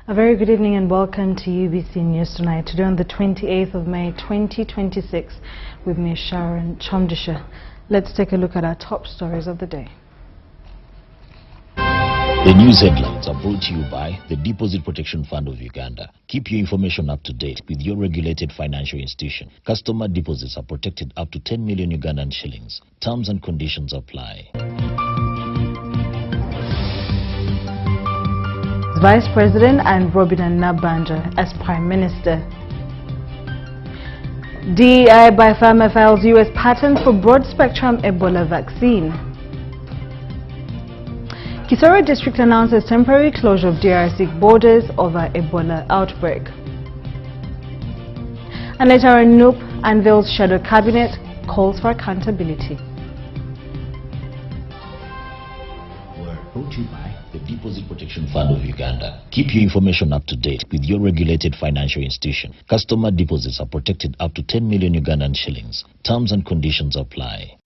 A very good evening and welcome to UBC News Tonight. Today on the 28th of May 2026 with me, Sharon Kyomugisha. Let's take a look at our top stories of the day. The news headlines are brought to you by the Deposit Protection Fund of Uganda. Keep your information up to date with your regulated financial institution. Customer deposits are protected up to 10 million Ugandan shillings. Terms and conditions apply. Vice President and Robina Nabanja as Prime Minister. DEI Biopharma files US patent for broad-spectrum Ebola vaccine. Kisoro District announces temporary closure of DRC borders over Ebola outbreak. And later, NUP unveils shadow cabinet, calls for accountability. We're brought to you by the Deposit Protection Fund of Uganda. Keep your information up to date with your regulated financial institution. Customer deposits are protected up to 10 million Ugandan shillings. Terms and conditions apply.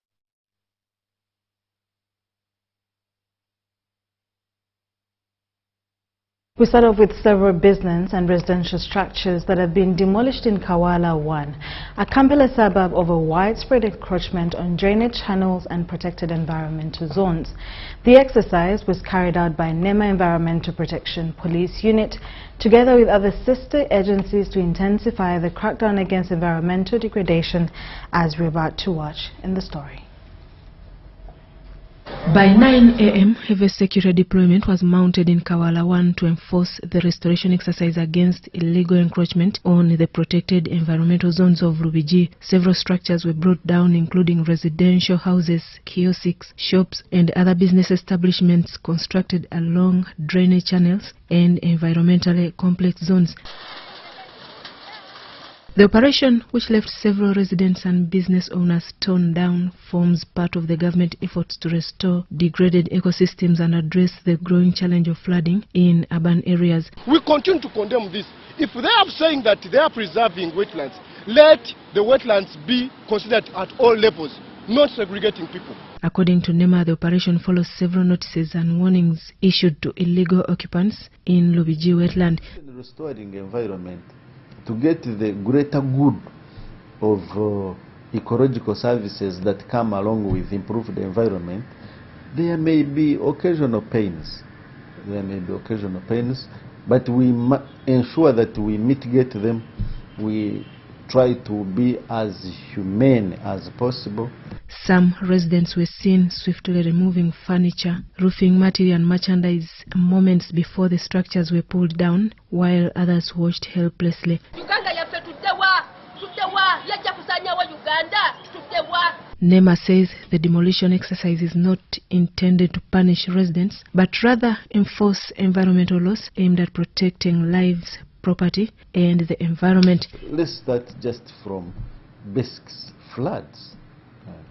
We start off with several business and residential structures that have been demolished in Kawala 1, a Kampala suburb, over widespread encroachment on drainage channels and protected environmental zones. The exercise was carried out by NEMA Environmental Protection Police Unit, together with other sister agencies, to intensify the crackdown against environmental degradation, as we're about to watch in the story. By 9 a.m., heavy security deployment was mounted in Kawala 1 to enforce the restoration exercise against illegal encroachment on the protected environmental zones of Rubiji. Several structures were brought down, including residential houses, kiosks, shops, and other business establishments constructed along drainage channels and environmentally complex zones. The operation, which left several residents and business owners torn down, forms part of the government efforts to restore degraded ecosystems and address the growing challenge of flooding in urban areas. We continue to condemn this. If they are saying that they are preserving wetlands, let the wetlands be considered at all levels, not segregating people. According to NEMA, the operation follows several notices and warnings issued to illegal occupants in Lubiji wetland. Restoring environment to get the greater good of ecological services that come along with improved environment, there may be occasional pains. But we ensure that we mitigate them. We try to be as humane as possible. Some residents were seen swiftly removing furniture, roofing material and merchandise moments before the structures were pulled down, while others watched helplessly. NEMA says the demolition exercise is not intended to punish residents, but rather enforce environmental laws aimed at protecting lives, property, and the environment. Let's start just from basics. Floods.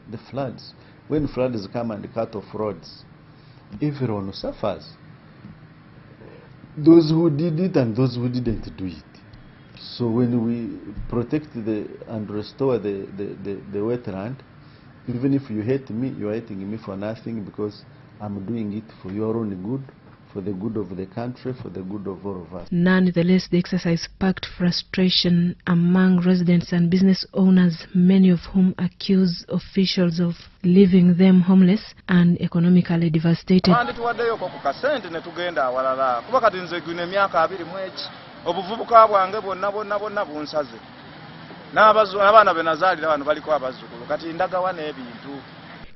The floods. When floods come and cut off roads, everyone suffers. Those who did it and those who didn't do it. So when we protect and restore the wetland, even if you hate me, you are hating me for nothing, because I'm doing it for your own good, for the good of the country, for the good of all of us. Nonetheless, the exercise sparked frustration among residents and business owners, many of whom accuse officials of leaving them homeless and economically devastated.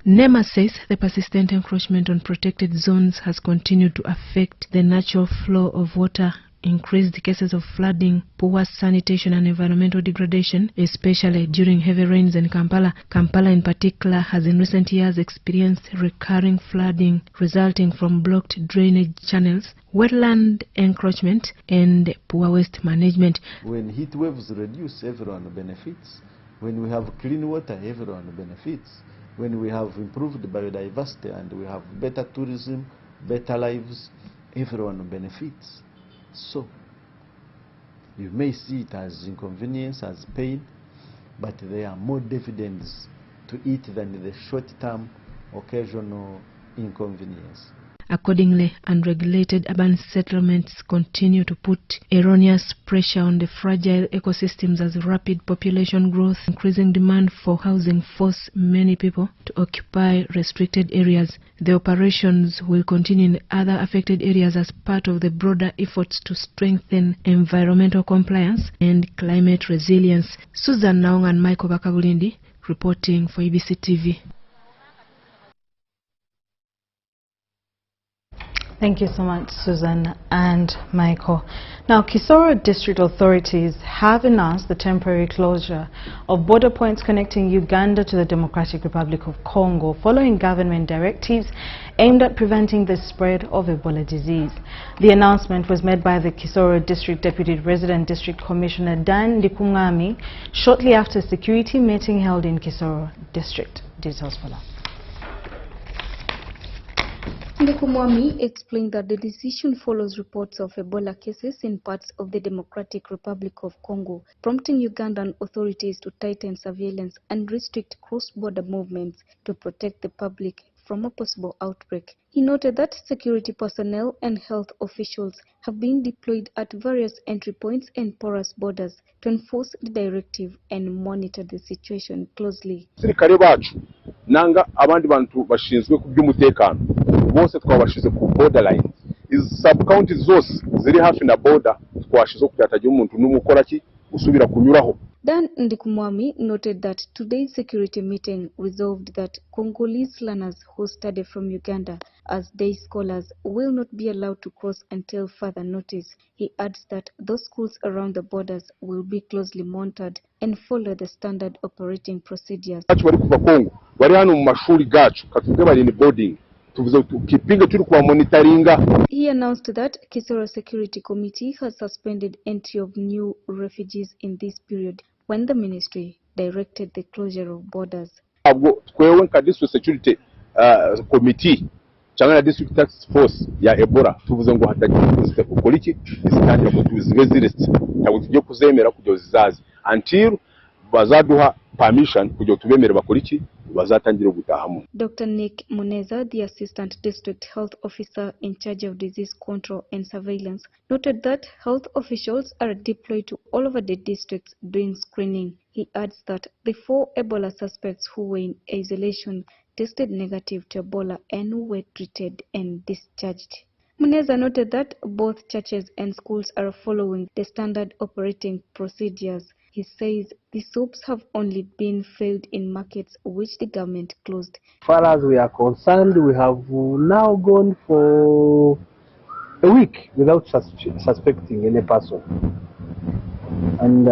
NEMA says the persistent encroachment on protected zones has continued to affect the natural flow of water, increased cases of flooding, poor sanitation and environmental degradation, especially during heavy rains in Kampala. Kampala in particular has in recent years experienced recurring flooding resulting from blocked drainage channels, wetland encroachment and poor waste management. When heat waves reduce, everyone benefits. When we have clean water, everyone benefits. When we have improved biodiversity and we have better tourism, better lives, everyone benefits. So, you may see it as inconvenience, as pain, but there are more dividends to it than the short-term occasional inconvenience. Accordingly, unregulated urban settlements continue to put erroneous pressure on the fragile ecosystems as rapid population growth, increasing demand for housing force many people to occupy restricted areas. The operations will continue in other affected areas as part of the broader efforts to strengthen environmental compliance and climate resilience. Susan Naung and Michael Bakabulindi reporting for EBC TV. Thank you so much, Susan and Michael. Now, Kisoro district authorities have announced the temporary closure of border points connecting Uganda to the Democratic Republic of Congo following government directives aimed at preventing the spread of Ebola disease. The announcement was made by the Kisoro District Deputy Resident District Commissioner Dan Ndikungami shortly after a security meeting held in Kisoro District. Details follow. Ndikumwami explained that the decision follows reports of Ebola cases in parts of the Democratic Republic of Congo, prompting Ugandan authorities to tighten surveillance and restrict cross-border movements to protect the public from a possible outbreak. He noted that security personnel and health officials have been deployed at various entry points and porous borders to enforce the directive and monitor the situation closely. Nanga abandi bantu bashinzwe kubyumutekano bose twabashize ku borderline sub county zose ziri hafi na border twashize kutataje umuntu numukora ki usubira kunyuraho. Dan Ndikumwami noted that today's security meeting resolved that Congolese learners who study from Uganda as day scholars will not be allowed to cross until further notice. He adds that those schools around the borders will be closely monitored and follow the standard operating procedures. Bari kuva Congo bari hano mu mashuri gacu katubwe bari in boarding. He announced that Kisoro Security Committee has suspended entry of new refugees in this period when the ministry directed the closure of borders. District Security Committee cyangwa District Task Force ya Ebola tuvuze ngo hatagiye kukoliki izitangira ko tuzibeziretse ntabwo tujye kuzemera kujyo zizazi until bazaduha permission kujyo tubemere bakoliki. Dr. Nick Muneza, the Assistant District Health Officer in charge of disease control and surveillance, noted that health officials are deployed to all over the districts doing screening. He adds that the 4 Ebola suspects who were in isolation tested negative to Ebola and were treated and discharged. Muneza noted that both churches and schools are following the standard operating procedures. He says the soaps have only been filled in markets which the government closed. As far as we are concerned, we have now gone for a week without suspecting any person. And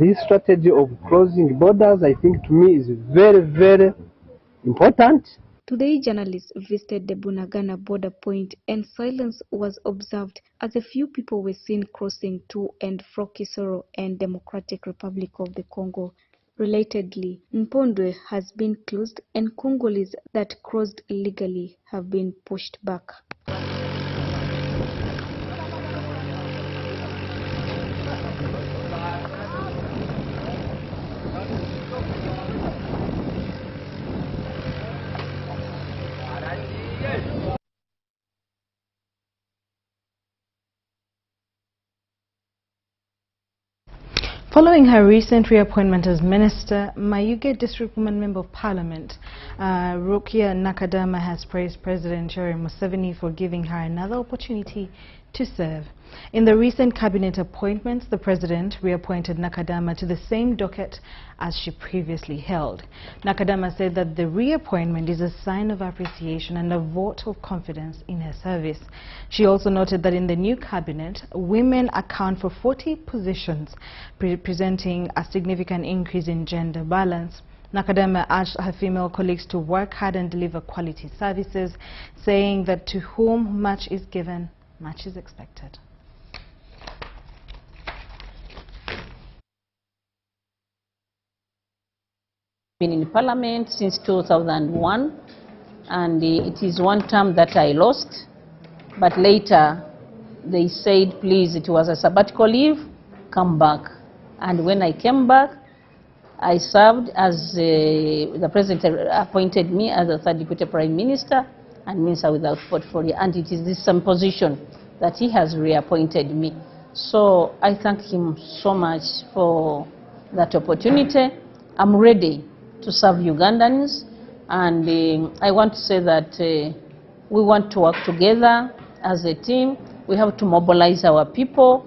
this strategy of closing borders, I think to me is very, very important. Today, journalists visited the Bunagana border point and silence was observed as a few people were seen crossing to and from Kisoro and Democratic Republic of the Congo. Relatedly, Mpondwe has been closed and Congolese that crossed illegally have been pushed back. Following her recent reappointment as Minister, Mayuge District Woman Member of Parliament, Rukia Nakadama has praised President Yoweri Museveni for giving her another opportunity to serve. In the recent cabinet appointments, the President reappointed Nakadama to the same docket as she previously held. Nakadama said that the reappointment is a sign of appreciation and a vote of confidence in her service. She also noted that in the new cabinet, women account for 40 positions, representing a significant increase in gender balance. Nakadama urged her female colleagues to work hard and deliver quality services, saying that to whom much is given, much is expected. Been in Parliament since 2001, and it is one term that I lost, but later they said, please, it was a sabbatical leave, come back. And when I came back, I served as the President appointed me as the 3rd Deputy Prime Minister, and minister without portfolio, and it is this same position that he has reappointed me. So I thank him so much for that opportunity. I'm ready to serve Ugandans, and I want to say that we want to work together as a team. We have to mobilize our people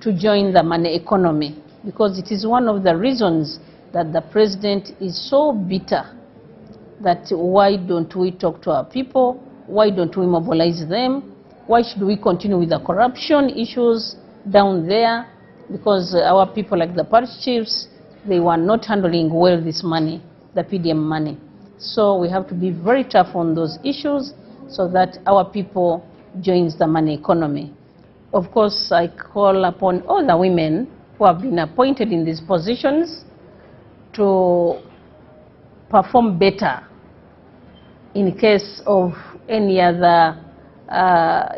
to join the money economy, because it is one of the reasons that the president is so bitter. That why don't we talk to our people? Why don't we mobilize them? Why should we continue with the corruption issues down there? Because our people, like the parish chiefs, they were not handling well this money, the PDM money. So we have to be very tough on those issues so that our people joins the money economy. Of course, I call upon all the women who have been appointed in these positions to perform better in case of any other,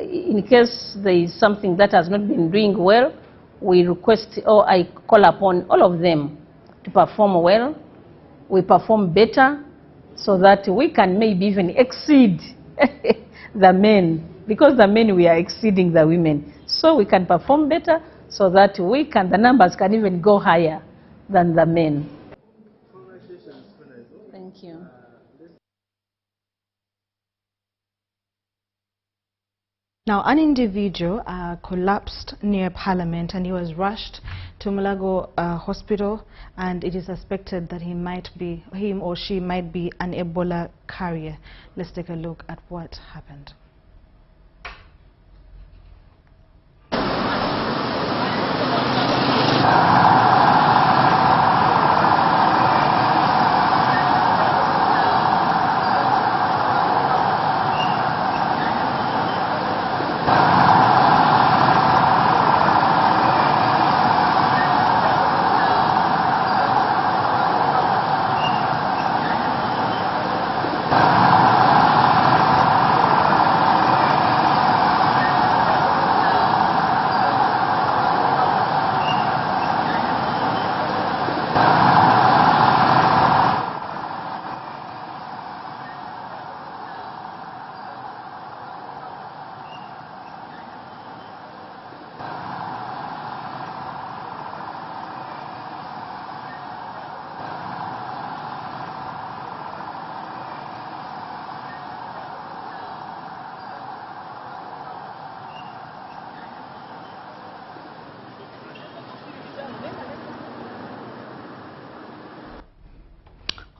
in case there is something that has not been doing well. We request, or I call upon all of them to perform well. We perform better so that we can maybe even exceed the men, because the men, we are exceeding the women. So we can perform better so that we can, the numbers can even go higher than the men. Thank you. Now, an individual collapsed near Parliament, and he was rushed to Mulago Hospital, and it is suspected that him or she might be an Ebola carrier. Let's take a look at what happened.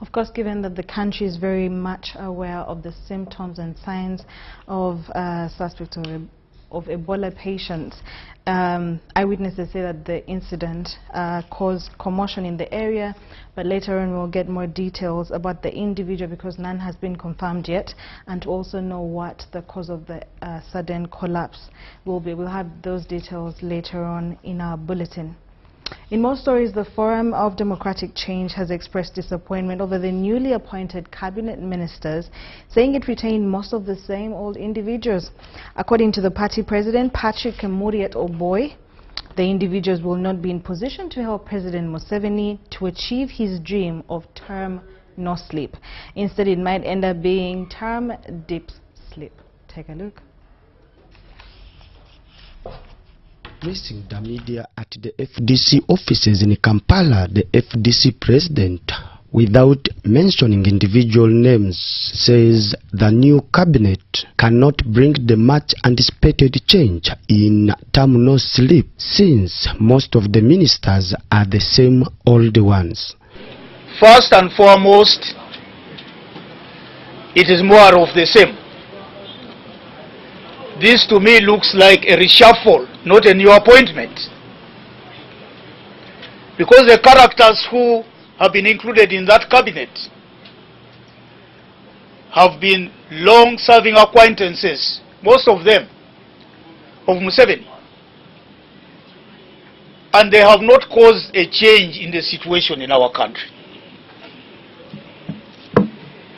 Of course, given that the country is very much aware of the symptoms and signs of suspects of Ebola patients, eyewitnesses say that the incident caused commotion in the area, but later on we'll get more details about the individual, because none has been confirmed yet, and to also know what the cause of the sudden collapse will be. We'll have those details later on in our bulletin. In more stories, the Forum of Democratic Change has expressed disappointment over the newly appointed cabinet ministers, saying it retained most of the same old individuals. According to the party president, Patrick Muriat-Oboy, the individuals will not be in position to help President Museveni to achieve his dream of term no sleep. Instead, it might end up being term deep sleep. Take a look. Addressing the media at the FDC offices in Kampala, the FDC president, without mentioning individual names, says the new cabinet cannot bring the much anticipated change in term no sleep, since most of the ministers are the same old ones. First and foremost, it is more of the same. This to me looks like a reshuffle, not a new appointment. Because the characters who have been included in that cabinet have been long-serving acquaintances, most of them, of Museveni. And they have not caused a change in the situation in our country.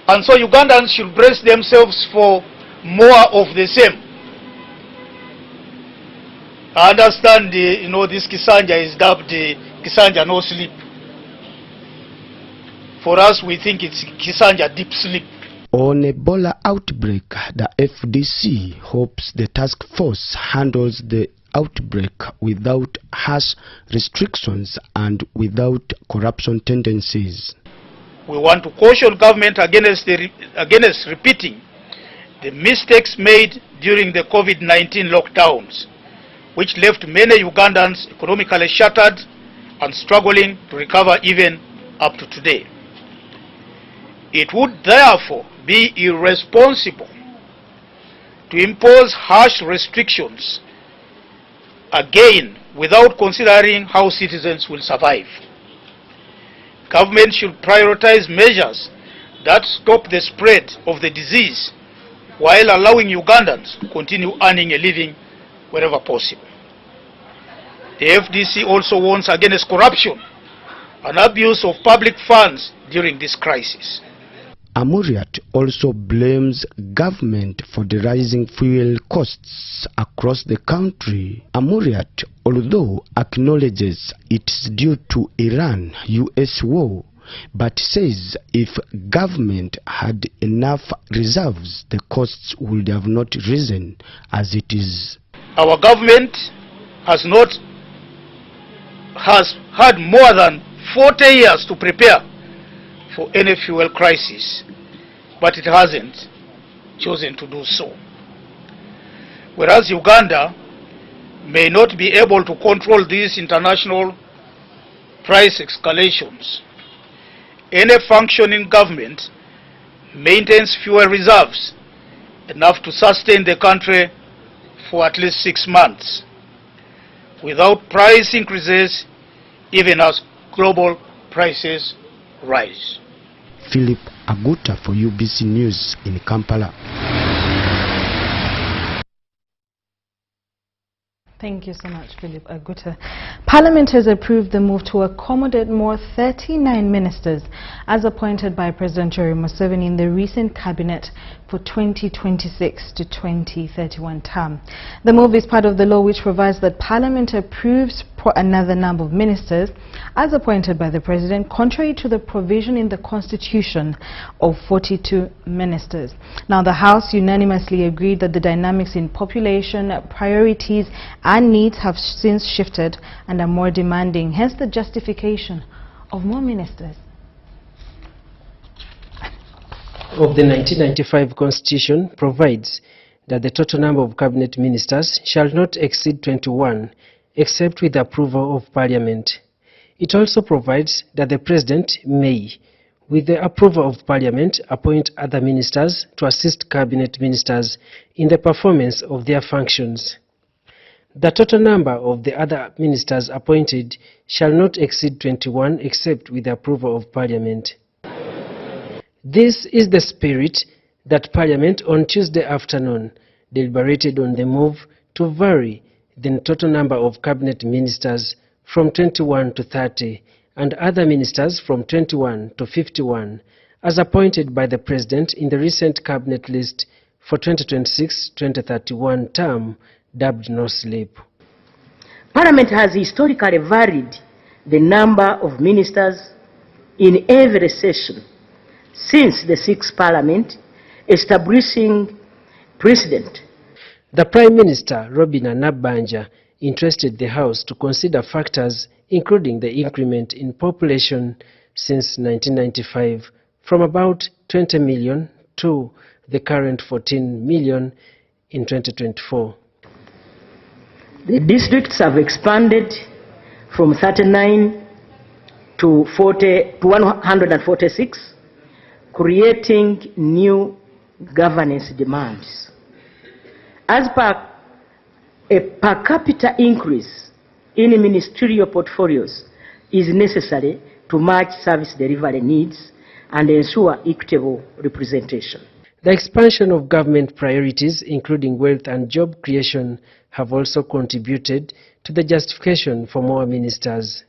And so Ugandans should brace themselves for more of the same. I understand, this Kisanja is dubbed Kisanja no sleep. For us, we think it's Kisanja deep sleep. On Ebola outbreak, the FDC hopes the task force handles the outbreak without harsh restrictions and without corruption tendencies. We want to caution government against repeating the mistakes made during the COVID-19 lockdowns, which left many Ugandans economically shattered and struggling to recover even up to today. It would therefore be irresponsible to impose harsh restrictions again without considering how citizens will survive. Government should prioritize measures that stop the spread of the disease while allowing Ugandans to continue earning a living wherever possible. The FDC also warns against corruption and abuse of public funds during this crisis. Amuriat also blames government for the rising fuel costs across the country. Amuriat, although acknowledges it's due to Iran-US war, but says if government had enough reserves, the costs would have not risen as it is. Our government has had more than 40 years to prepare for any fuel crisis, but it hasn't chosen to do so. Whereas Uganda may not be able to control these international price escalations, any functioning government maintains fuel reserves enough to sustain the country for at least 6 months without price increases even as global prices rise. Philip Aguta for UBC News in Kampala. Thank you so much, Philip Aguta. Parliament has approved the move to accommodate more 39 ministers as appointed by President Yoweri Museveni in the recent cabinet for 2026 to 2031 term. The move is part of the law which provides that Parliament approves another number of ministers as appointed by the President, contrary to the provision in the Constitution of 42 ministers. Now, the House unanimously agreed that the dynamics in population, priorities and needs have since shifted and are more demanding, hence the justification of more ministers. Of the 1995 Constitution provides that the total number of cabinet ministers shall not exceed 21, except with the approval of Parliament. It also provides that the President may, with the approval of Parliament, appoint other ministers to assist cabinet ministers in the performance of their functions. The total number of the other ministers appointed shall not exceed 21, except with the approval of Parliament. This is the spirit that Parliament on Tuesday afternoon deliberated on the move to vary the total number of cabinet ministers from 21 to 30 and other ministers from 21 to 51 as appointed by the President in the recent cabinet list for 2026-2031 term dubbed No Sleep. Parliament has historically varied the number of ministers in every session since the 6th Parliament, establishing precedent. The Prime Minister, Robina Nabbanja, interested the House to consider factors including the increment in population since 1995 from about 20 million to the current 14 million in 2024. The districts have expanded from 39 to 146, creating new governance demands. As per a per capita increase in ministerial portfolios is necessary to match service delivery needs and ensure equitable representation. The expansion of government priorities, including wealth and job creation, have also contributed to the justification for more ministers.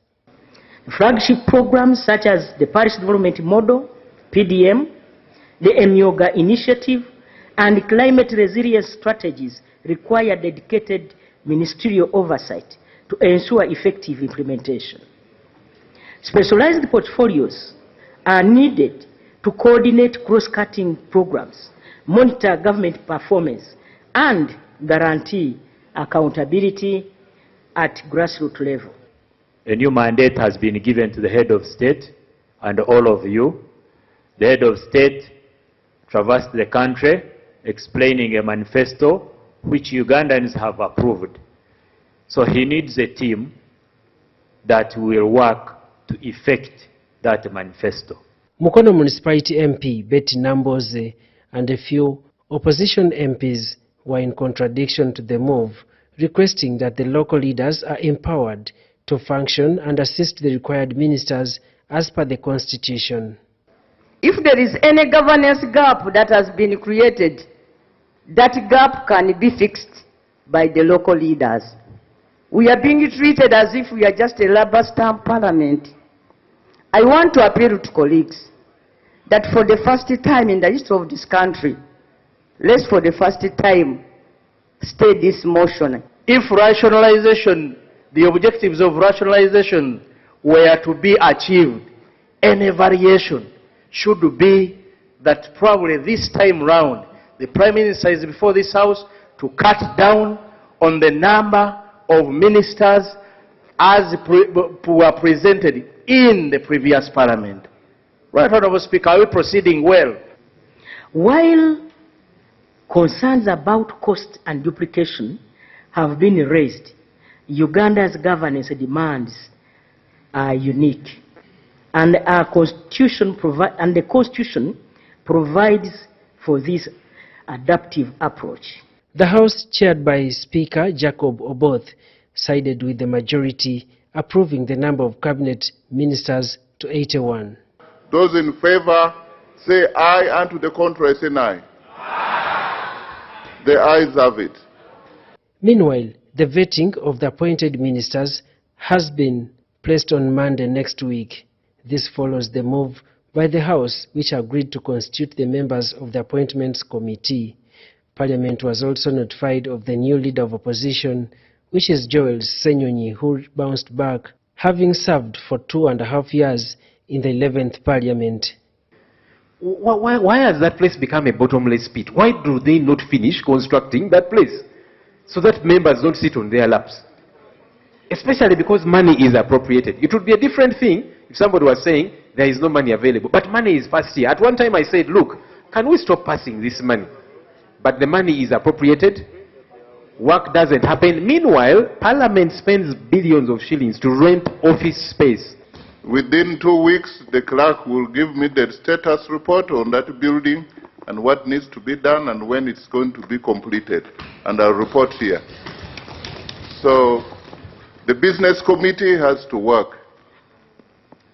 Flagship programs such as the Parish Development Model, PDM, the Emyoga Initiative, and climate resilience strategies require dedicated ministerial oversight to ensure effective implementation. Specialized portfolios are needed to coordinate cross-cutting programs, monitor government performance, and guarantee accountability at grassroots level. A new mandate has been given to the head of state and all of you. The head of state traversed the country explaining a manifesto which Ugandans have approved. So he needs a team that will work to effect that manifesto. Mukono Municipality MP Betty Namboze and a few opposition MPs were in contradiction to the move, requesting that the local leaders are empowered to function and assist the required ministers as per the Constitution. If there is any governance gap that has been created, that gap can be fixed by the local leaders. We are being treated as if we are just a rubber stamp parliament. I want to appeal to colleagues that for the first time in the history of this country, let's for the first time stay this motion. If rationalization, the objectives of rationalization were to be achieved, any variation should be that probably this time round, the Prime Minister is before this House to cut down on the number of ministers as were presented in the previous Parliament. Right, Honourable Speaker, are we proceeding well? While concerns about cost and duplication have been raised, Uganda's governance demands are unique, and our Constitution the Constitution provides for this adaptive approach. The House, chaired by Speaker Jacob Oboth, sided with the majority, approving the number of cabinet ministers to 81. Those in favor say aye, and to the contrary say nay. The ayes have it. Meanwhile, the vetting of the appointed ministers has been placed on Monday next week. This follows the move by the House, which agreed to constitute the members of the Appointments Committee. Parliament was also notified of the new leader of opposition, which is Joel Senyonyi, who bounced back, having served for 2.5 years in the 11th Parliament. Why has that place become a bottomless pit? Why do they not finish constructing that place so that members don't sit on their laps? Especially because money is appropriated. It would be a different thing if somebody was saying there is no money available, but money is passed here. At one time I said, look, can we stop passing this money? But the money is appropriated, work doesn't happen. Meanwhile, Parliament spends billions of shillings to rent office space. Within 2 weeks, the clerk will give me the status report on that building and what needs to be done and when it's going to be completed. And I'll report here. So the business committee has to work.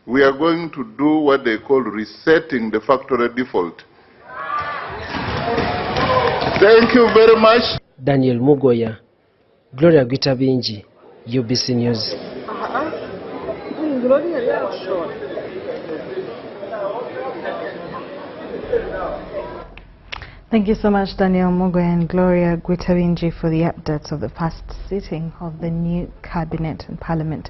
We are going to do what they call resetting the factory default. Thank you very much. Daniel Mugoya, Gloria Gwitabinji, UBC News. Thank you so much, Daniel Mugoya and Gloria Gwitabinji, for the updates of the past sitting of the new cabinet and parliament.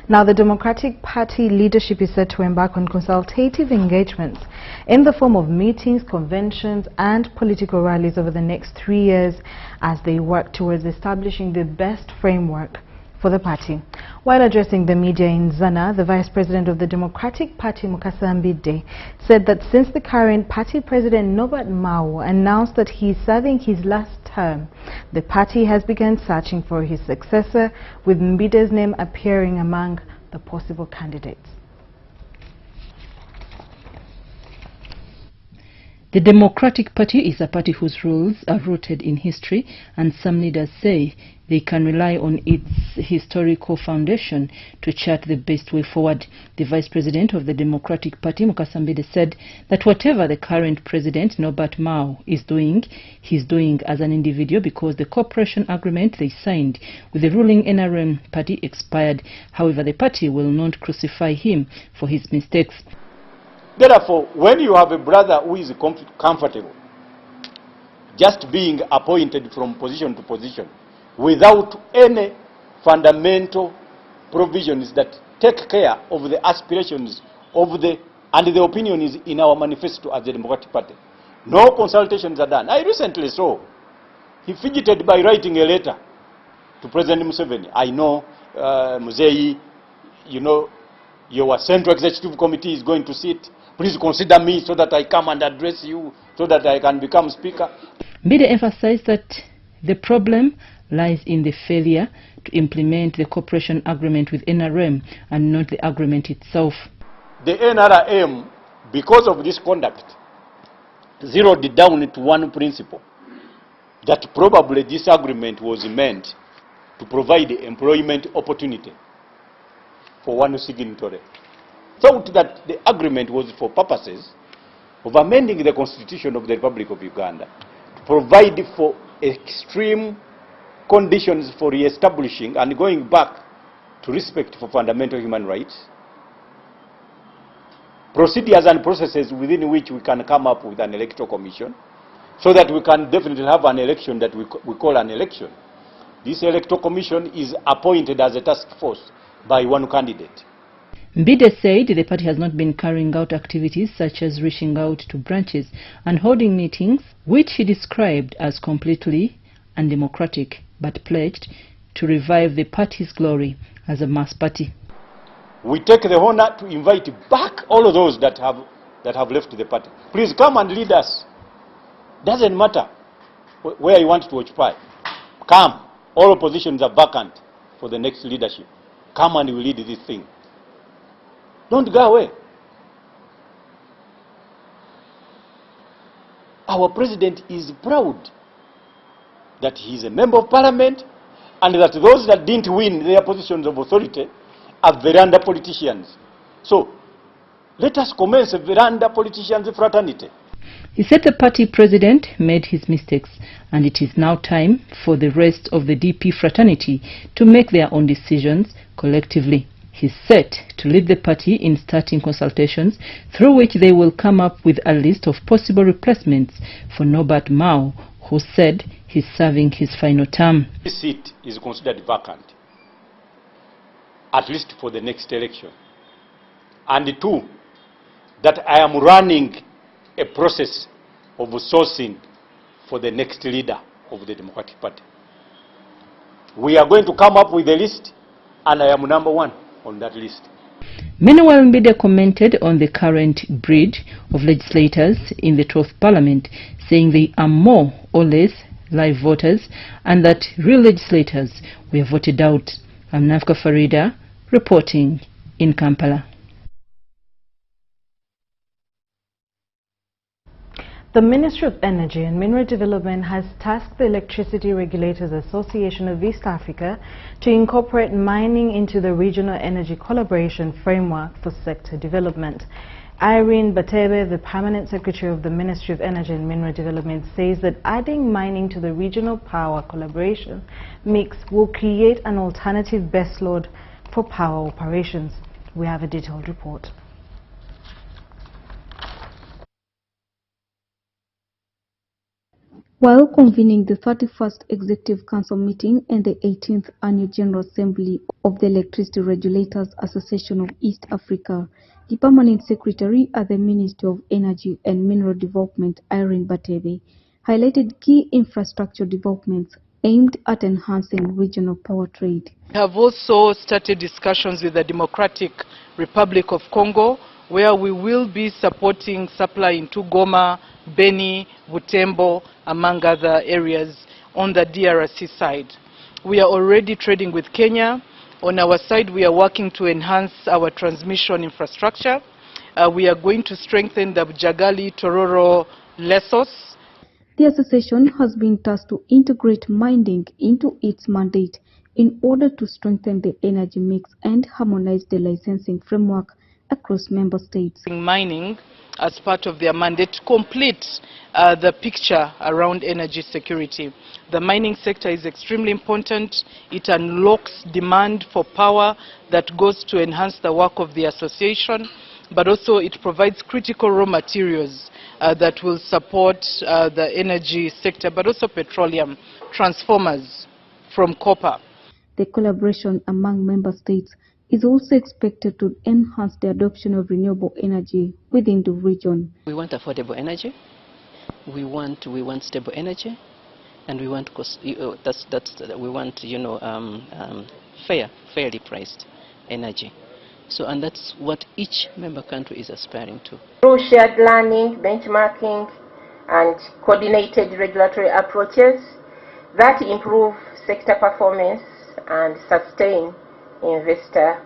Now, the Democratic Party leadership is set to embark on consultative engagements in the form of meetings, conventions, and political rallies over the next 3 years as they work towards establishing the best framework for the party. While addressing the media in Zana, the Vice President of the Democratic Party, Mukasa Mbide, said that since the current party president, Norbert Mao, announced that he is serving his last term, the party has begun searching for his successor, with Mbide's name appearing among the possible candidates. The Democratic Party is a party whose rules are rooted in history, and some leaders say they can rely on its historical foundation to chart the best way forward. The Vice President of the Democratic Party, Mukasa Mbide, said that whatever the current President, Norbert Mao, is doing, he's doing as an individual because the cooperation agreement they signed with the ruling NRM party expired. However, the party will not crucify him for his mistakes. Therefore, when you have a brother who is comfortable just being appointed from position to position without any fundamental provisions that take care of the aspirations of the And the opinion is in our manifesto as the Democratic Party. No consultations are done. I recently saw he fidgeted by writing a letter to President Museveni. I know, Muzei, you know, your Central Executive Committee is going to sit. Please consider me so that I come and address you, so that I can become Speaker. Mbide emphasized that the problem lies in the failure to implement the cooperation agreement with NRM and not the agreement itself. The NRM, because of this conduct, zeroed down to one principle, that probably this agreement was meant to provide employment opportunity for one signatory. Thought that the agreement was for purposes of amending the Constitution of the Republic of Uganda to provide for extreme conditions for re-establishing and going back to respect for fundamental human rights, procedures and processes within which we can come up with an electoral commission so that we can definitely have an election that we call an election. This electoral commission is appointed as a task force by one candidate. Mbide said the party has not been carrying out activities such as reaching out to branches and holding meetings, which he described as completely undemocratic, but pledged to revive the party's glory as a mass party. We take the honor to invite back all of those that have left the party. Please come and lead us. Doesn't matter where you want to occupy. Come. All positions are vacant for the next leadership. Come and we lead this thing. Don't go away. Our president is proud that he is a member of parliament and that those that didn't win their positions of authority are veranda politicians. So, let us commence a veranda politicians fraternity. He said the party president made his mistakes and it is now time for the rest of the DP fraternity to make their own decisions collectively. He's set to lead the party in starting consultations through which they will come up with a list of possible replacements for Norbert Mao, who said he's serving his final term. This seat is considered vacant, at least for the next election. And two, that I am running a process of sourcing for the next leader of the Democratic Party. We are going to come up with a list, and I am number one on that list. Meanwhile, Mbide commented on the current breed of legislators in the 12th Parliament, saying they are more or less live voters and that real legislators were voted out. I'm Nafka Farida, reporting in Kampala. The Ministry of Energy and Mineral Development has tasked the Electricity Regulators Association of East Africa to incorporate mining into the Regional Energy Collaboration Framework for Sector Development. Irene Batebe, the Permanent Secretary of the Ministry of Energy and Mineral Development, says that adding mining to the regional power collaboration mix will create an alternative baseload for power operations. We have a detailed report. While convening the 31st Executive Council meeting and the 18th Annual General Assembly of the Electricity Regulators Association of East Africa, the Permanent Secretary at the Ministry of Energy and Mineral Development, Irene Batebe, highlighted key infrastructure developments aimed at enhancing regional power trade. We have also started discussions with the Democratic Republic of Congo, where we will be supporting supply into Goma, Beni, Butembo, among other areas on the DRC side. We are already trading with Kenya. On our side, we are working to enhance our transmission infrastructure. We are going to strengthen the Jagali, Tororo, Lesos. The association has been tasked to integrate mining into its mandate in order to strengthen the energy mix and harmonize the licensing framework across member states. Mining as part of their mandate to complete the picture around energy security. The mining sector is extremely important. It unlocks demand for power that goes to enhance the work of the association, but also it provides critical raw materials that will support the energy sector, but also petroleum, transformers from copper. The collaboration among member states is also expected to enhance the adoption of renewable energy within the region. We want affordable energy, we want stable energy, and we want fairly priced energy. So, and that's what each member country is aspiring to. Through shared learning, benchmarking, and coordinated regulatory approaches that improve sector performance and sustain investor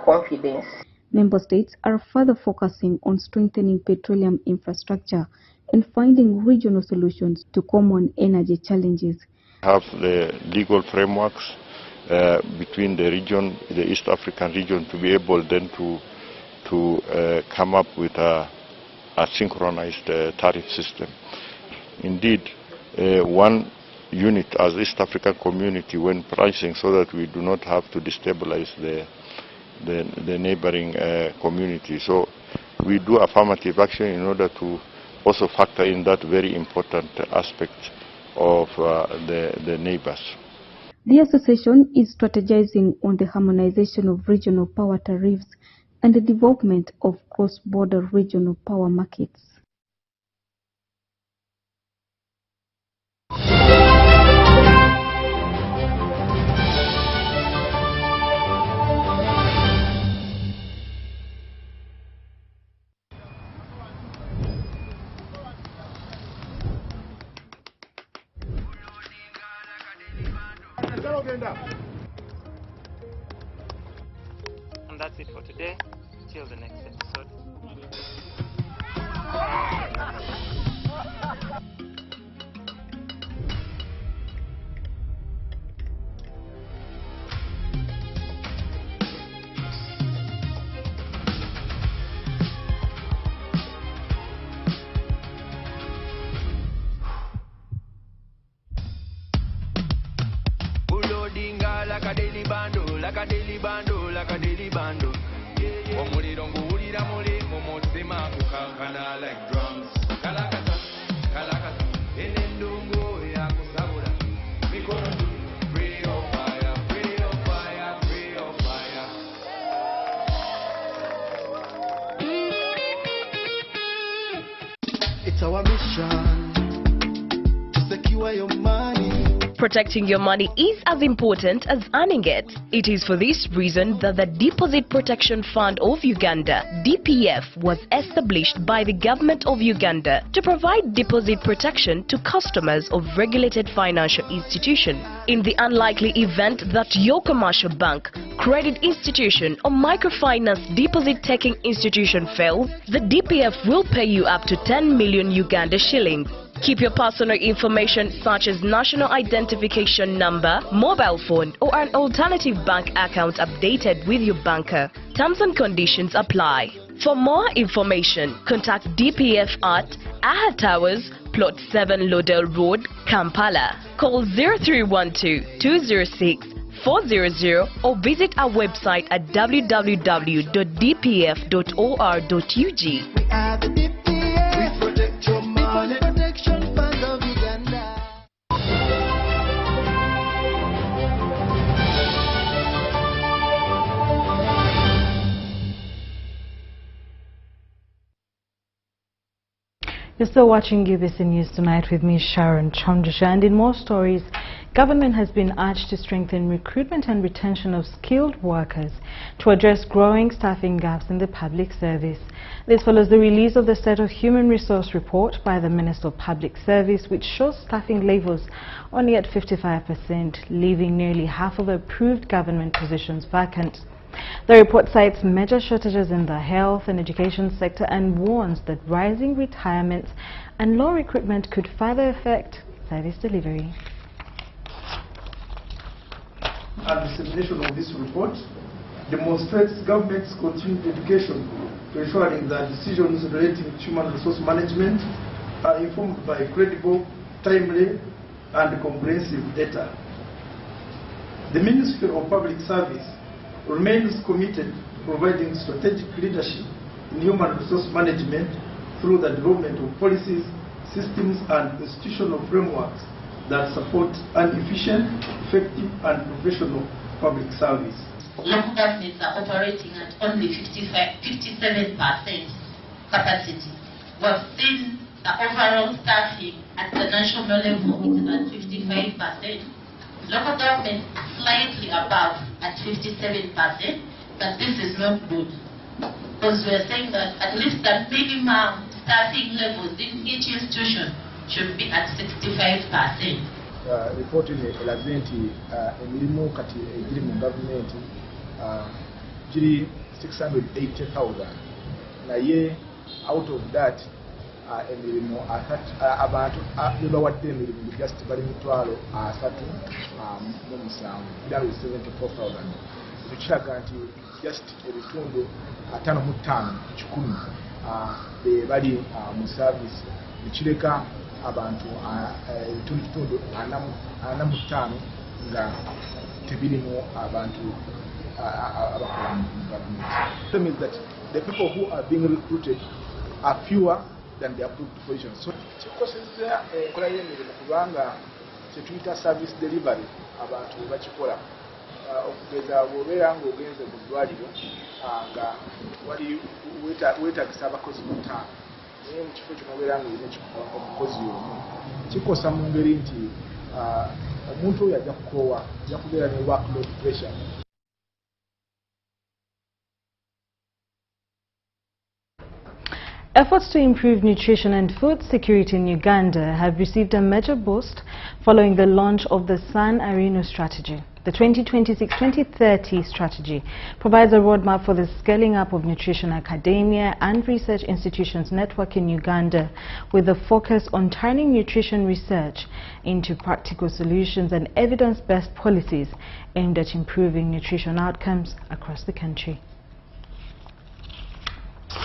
confidence. Member states are further focusing on strengthening petroleum infrastructure and finding regional solutions to common energy challenges. Have the legal frameworks between the region, the East African region, to be able then to come up with a synchronized tariff system. Indeed, one unit as East African community when pricing, so that we do not have to destabilize the neighboring community. So we do affirmative action in order to also factor in that very important aspect of the neighbors. The association is strategizing on the harmonization of regional power tariffs and the development of cross-border regional power markets. And that's it for today. Till the next episode. Like a daily bando, like a daily bando, like a daily bando. Omuliro nguwulira muli mu mutima kukankana like drums. Kalakata, kalakata, enendungu ya kusabula. Mikono juu, free on fire, free on fire, free on fire. It's our mission to secure your money. Protecting your money is as important as earning it. It is for this reason that the Deposit Protection Fund of Uganda, DPF, was established by the government of Uganda to provide deposit protection to customers of regulated financial institutions. In the unlikely event that your commercial bank, credit institution or microfinance deposit-taking institution fails, the DPF will pay you up to 10 million Uganda shillings. Keep your personal information such as national identification number, mobile phone or an alternative bank account updated with your banker. Terms and conditions apply. For more information, contact DPF at Aha Towers, Plot 7 Lodell Road, Kampala. Call 0312 206 400 or visit our website at www.dpf.or.ug. We are the DPF. We protect your money. Protection Fund of Uganda. You're still watching UBC News Tonight with me, Sharon Kyomugisha, and in more stories, government has been urged to strengthen recruitment and retention of skilled workers to address growing staffing gaps in the public service. This follows the release of the State of Human Resource Report by the Minister of Public Service, which shows staffing levels only at 55%, leaving nearly half of approved government positions vacant. The report cites major shortages in the health and education sector and warns that rising retirements and low recruitment could further affect service delivery. And dissemination of this report demonstrates government's continued dedication to ensuring that decisions relating to human resource management are informed by credible, timely, and comprehensive data. The Ministry of Public Service remains committed to providing strategic leadership in human resource management through the development of policies, systems, and institutional frameworks that support an efficient, effective, and professional public service. local governments are operating at only 57% capacity. We've seen the overall staffing at the national level is at 55%. Local governments slightly above at 57%, but this is not good. Because we are saying that at least the minimum staffing levels in each institution should be at 65%. Report elaze nti emirimu kati egiri mu gavumenti giri 680,000 naye out of that emirimu abantu bebawadde emirimu just bali 337 that is 74,000. Ekiraga nti just ebitundu 55 kikumi bali mu service ekireka abantu ebitundu 45 nga tebirimu abantu abakola mu government. That means that the people who are being recruited are fewer than the approved positions. So kikosezza enkola y'emirimu kubanga kyetuyita service delivery abantu bakikola okugeza bw'obeera ng'ogenze mu ddwaliro nga wali weetagisa abakozi 5 naye mu kifo kino obeera ng'olina omukozi omu kikosa mu ngeri nti omuntu oyo ajja kukoowa ajja kubeera ne workload pressure. Efforts to improve nutrition and food security in Uganda have received a major boost following the launch of the San Arino strategy. The 2026-2030 strategy provides a roadmap for the scaling up of nutrition academia and research institutions network in Uganda, with a focus on turning nutrition research into practical solutions and evidence-based policies aimed at improving nutrition outcomes across the country.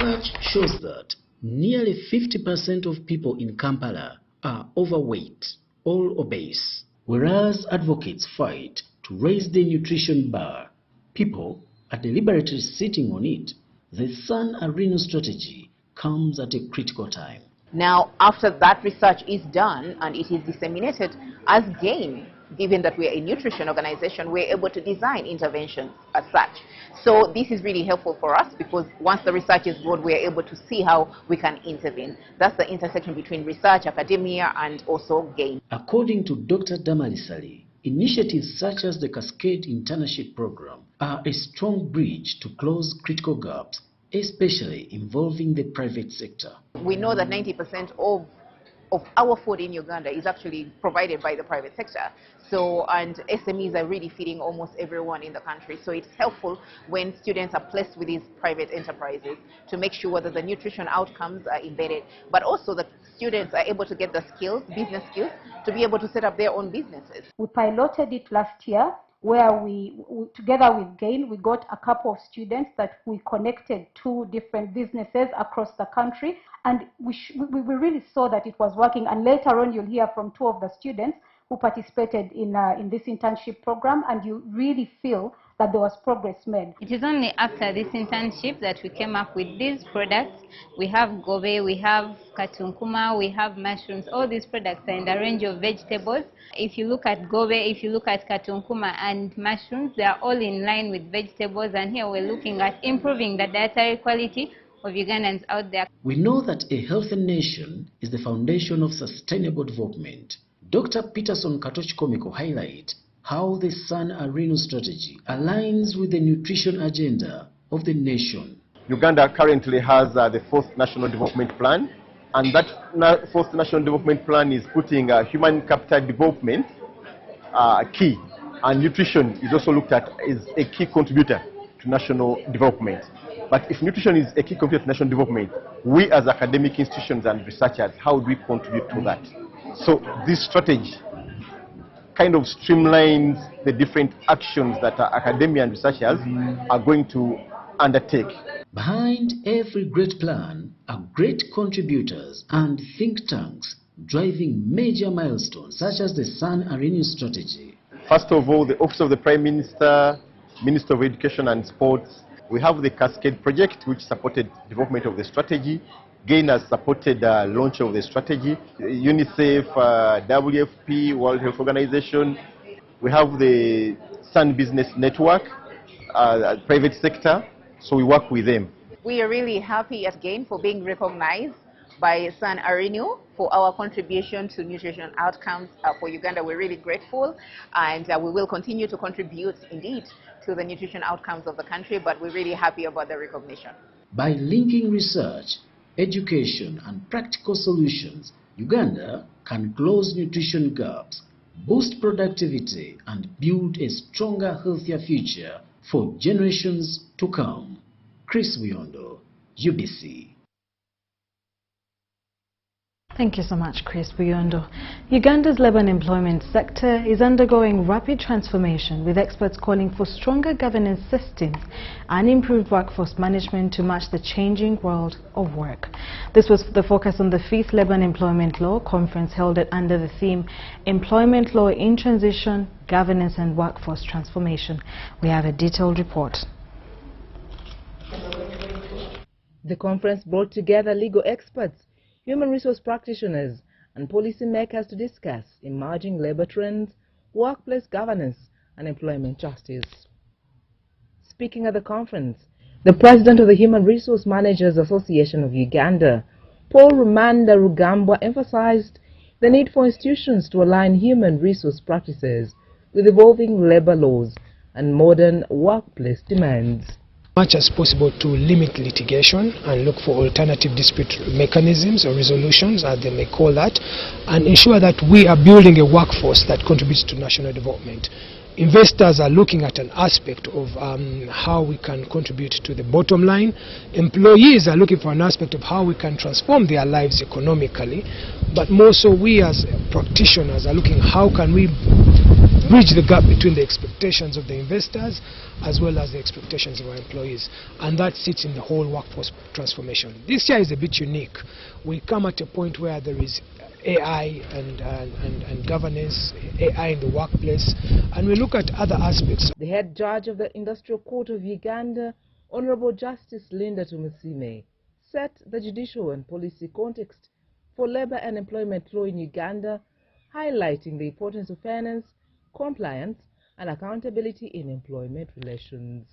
Research shows that nearly 50% of people in Kampala are overweight or obese, whereas advocates fight to raise the nutrition bar. People are deliberately sitting on it. The San Arino strategy comes at a critical time. Now, after that research is done and it is disseminated as gain, given that we are a nutrition organization, we're able to design interventions as such. So this is really helpful for us because once the research is good, we're able to see how we can intervene. That's the intersection between research, academia, and also gain. According to Dr. Damalisali, initiatives such as the Cascade Internship Program are a strong bridge to close critical gaps, especially involving the private sector. We know that 90% of our food in Uganda is actually provided by the private sector. So, and SMEs are really feeding almost everyone in the country. So it's helpful when students are placed with these private enterprises to make sure that the nutrition outcomes are embedded, but also that students are able to get the skills, business skills, to be able to set up their own businesses. We piloted it last year where we together with GAIN, we got a couple of students that we connected to different businesses across the country, and we really saw that it was working. And later on, you'll hear from 2 of the students who participated in this internship program, and you really feel that there was progress made. It is only after this internship that we came up with these products. We have gobe, we have katunkuma, we have mushrooms. All these products are in the range of vegetables. If you look at gobe, if you look at katunkuma and mushrooms, they are all in line with vegetables. And here we're looking at improving the dietary quality of Ugandans out there. We know that a healthy nation is the foundation of sustainable development. Dr. Peterson Katochkomiko highlights how the San Arino strategy aligns with the nutrition agenda of the nation. Uganda currently has the 4th National Development Plan, and that 4th National Development Plan is putting human capital development key, and nutrition is also looked at as a key contributor to national development. But if nutrition is a key contributor to national development, we as academic institutions and researchers, how do we contribute to that? So this strategy kind of streamlines the different actions that academia and researchers are going to undertake. Behind every great plan are great contributors and think tanks driving major milestones such as the San Arino strategy. First of all, the Office of the Prime Minister, Minister of Education and Sports, we have the Cascade project which supported development of the strategy. GAIN has supported the launch of the strategy. UNICEF, WFP, World Health Organization. We have the Sun Business Network, private sector, so we work with them. We are really happy at GAIN for being recognized by San Arenu for our contribution to nutrition outcomes for Uganda. We're really grateful, and we will continue to contribute indeed to the nutrition outcomes of the country, but we're really happy about the recognition. By linking research, education and practical solutions, Uganda can close nutrition gaps, boost productivity and build a stronger, healthier future for generations to come. Chris Biondo, UBC. Thank you so much, Chris Biondo. Uganda's labour and employment sector is undergoing rapid transformation, with experts calling for stronger governance systems and improved workforce management to match the changing world of work. This was the focus on the 5th Labour and Employment Law Conference held under the theme Employment Law in Transition, Governance and Workforce Transformation. We have a detailed report. The conference brought together legal experts, human resource practitioners and policymakers to discuss emerging labor trends, workplace governance and employment justice. Speaking at the conference, the president of the Human Resource Managers Association of Uganda, Paul Rumanda Rugambwa, emphasized the need for institutions to align human resource practices with evolving labor laws and modern workplace demands. Much as possible to limit litigation and look for alternative dispute mechanisms or resolutions, as they may call that, and ensure that we are building a workforce that contributes to national development. Investors are looking at an aspect of how we can contribute to the bottom line. Employees are looking for an aspect of how we can transform their lives economically. But more so, we as practitioners are looking how can we bridge the gap between the expectations of the investors as well as the expectations of our employees. And that sits in the whole workforce transformation. This year is a bit unique. We come at a point where there is AI and governance, AI in the workplace, and we look at other aspects. The head judge of the Industrial Court of Uganda, Honorable Justice Linda Tumusime, set the judicial and policy context for labor and employment law in Uganda, highlighting the importance of fairness, compliance and accountability in employment relations.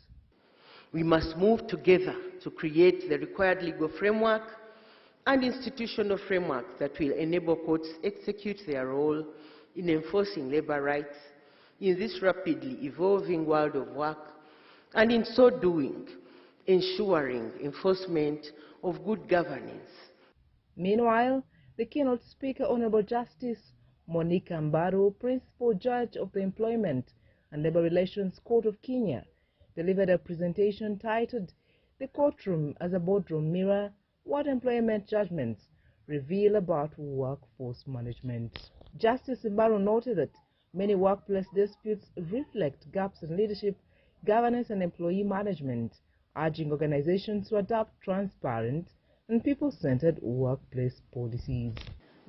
We must move together to create the required legal framework and institutional framework that will enable courts execute their role in enforcing labor rights in this rapidly evolving world of work, and in so doing, ensuring enforcement of good governance. Meanwhile, the keynote speaker, Honorable Justice Monica Mbaro, Principal Judge of the Employment and Labor Relations Court of Kenya, delivered a presentation titled "The Courtroom as a Boardroom Mirror: What Employment Judgments Reveal About Workforce Management." Justice Mbaro noted that many workplace disputes reflect gaps in leadership, governance and employee management, urging organizations to adopt transparent and people-centered workplace policies.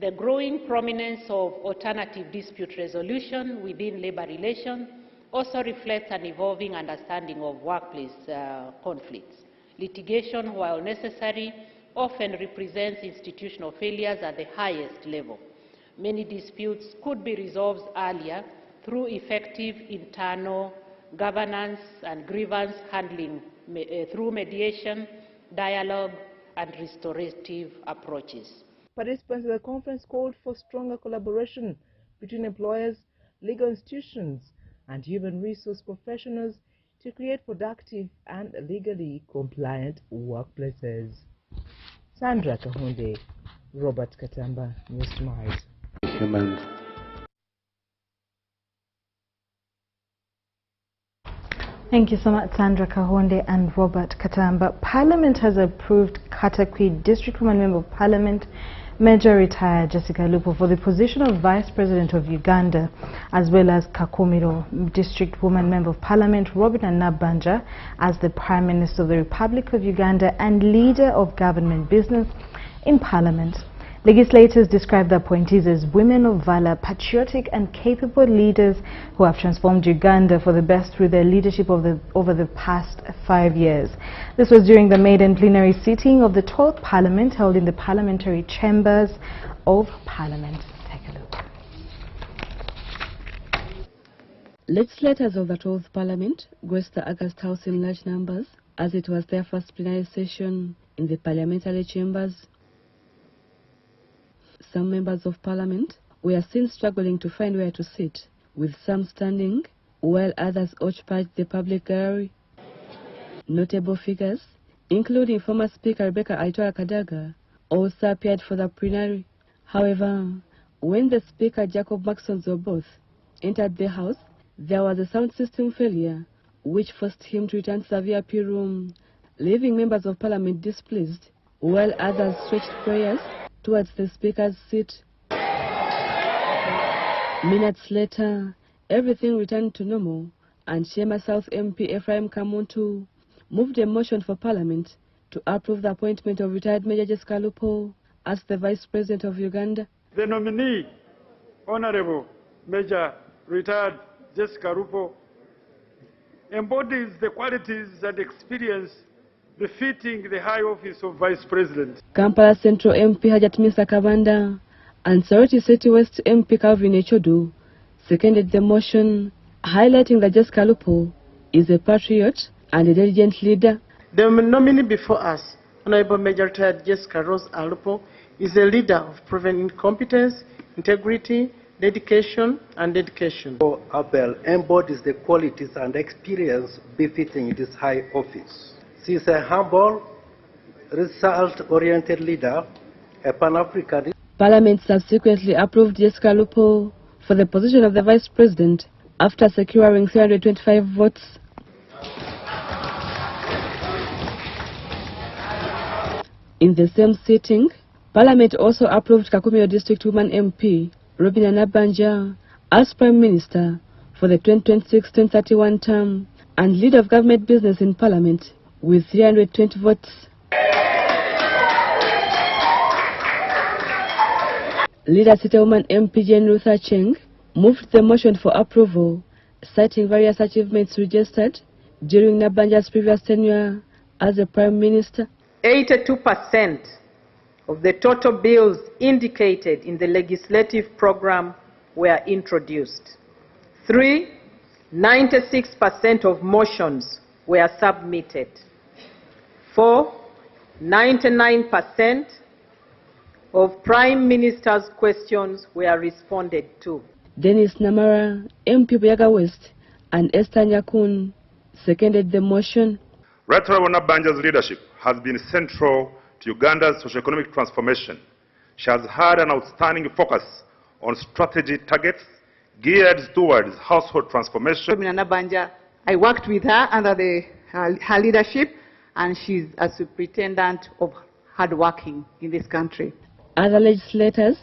The growing prominence of alternative dispute resolution within labor relations also reflects an evolving understanding of workplace conflicts. Litigation, while necessary, often represents institutional failures at the highest level. Many disputes could be resolved earlier through effective internal governance and grievance handling through mediation, dialogue, and restorative approaches. Participants at the conference called for stronger collaboration between employers, legal institutions, and human resource professionals to create productive and legally compliant workplaces. Sandra Kahunde, Robert Katamba, News Tonight. Thank you so much, Sandra Kahonde and Robert Katamba. Parliament has approved Katakwi District Woman Member of Parliament, Major Retired Jessica Lupo, for the position of Vice President of Uganda, as well as Kakumiro District Woman Member of Parliament, Robina Nabanja, as the Prime Minister of the Republic of Uganda and Leader of Government Business in Parliament. Legislators describe the appointees as women of valor, patriotic and capable leaders who have transformed Uganda for the best through their leadership over the past 5 years. This was during the maiden plenary sitting of the 12th Parliament held in the Parliamentary Chambers of Parliament. Take a look. Legislators of the 12th Parliament graced the August House in large numbers as it was their first plenary session in the parliamentary chambers. Some members of Parliament were seen struggling to find where to sit, with some standing while others occupied the public gallery. Notable figures, including former Speaker Rebecca Aitwara Kadaga, also appeared for the plenary. However, when the Speaker Jacob Maxson Zoboth entered the House, there was a sound system failure, which forced him to return to the VIP room, leaving members of Parliament displeased, while others stretched prayers towards the Speaker's seat. Minutes later, everything returned to normal, and Shema South MP Ephraim Kamuntu moved a motion for Parliament to approve the appointment of retired Major Jessica Lupo as the Vice President of Uganda. The nominee, Honorable Major Retired Jessica Lupo, embodies the qualities and experience befitting the high office of Vice President. Kampala Central MP Hajat Misa Kabanda and Soroti City West MP Calvin Echodu seconded the motion, highlighting that Jessica Lupo is a patriot and a diligent leader. The nominee before us, Honorable Major Retired Jessica Rose Alupo, is a leader of proven incompetence, integrity, dedication, and dedication. Abel embodies the qualities and experience befitting this high office. She is a humble, result-oriented leader, a Pan-Africanist. Parliament subsequently approved Jessica Lupo for the position of the Vice President after securing 325 votes. In the same sitting, Parliament also approved Kakumiro District Woman MP Robina Nabanja as Prime Minister for the 2026-2031 term and leader of government business in Parliament with 320 votes. Leader City Woman MP Jane Ruth Acheng moved the motion for approval, citing various achievements registered during Nabanja's previous tenure as a Prime Minister. 82% of the total bills indicated in the legislative program were introduced. 96% of motions were submitted. 99% of Prime Minister's questions were responded to. Dennis Namara, MP Buyaga West, and Esther Nyakun seconded the motion. Right Honorable Nabanja's leadership has been central to Uganda's socio-economic transformation. She has had an outstanding focus on strategy targets geared towards household transformation. Nabanja, I worked with her under her leadership, and she's a superintendent of hard working in this country. Other legislators